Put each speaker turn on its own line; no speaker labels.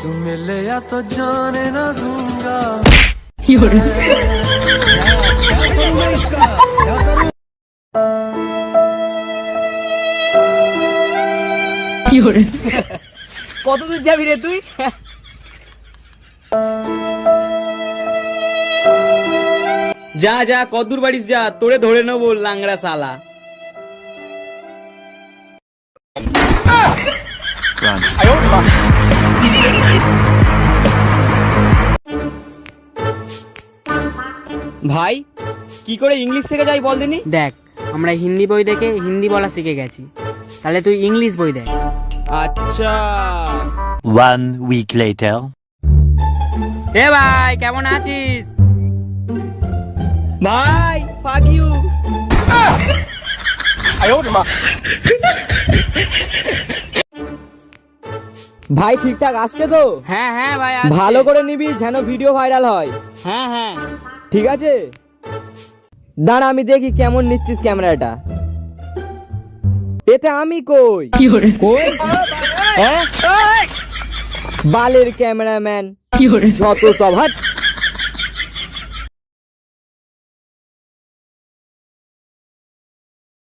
तू मिले या तो जाने ना दूंगा।
কত দূর যাবি রে তুই? যা যা কতদূর বাড়িস যা, তোরে ধরে নেবো লাংড়া শালা। ভাই কি করে ইংলিশ শিখে যাই বল দিনি?
দেখ, আমরা হিন্দি বই দেখে হিন্দি বলা শিখে গেছি, তাহলে তুই ইংলিশ বই দেখ।
আচ্ছা।
1 week later.
এ ভাই, কেমন আছিস?
ভাই ফাক ইউ। ভাই ঠিকঠাক আসছে তো?
হ্যাঁ হ্যাঁ ভাই, আসছে।
ভালো করে নিবি যেন ভিডিও ভাইরাল হয়।
হ্যাঁ হ্যাঁ।
ঠিক আছে, দাঁড়া আমি দেখি কেমন নিচ্ছিস ক্যামেরাটা। এতে আমি কই কই হ্যাঁ? বালের ক্যামেরাম্যান যত সব। হাট।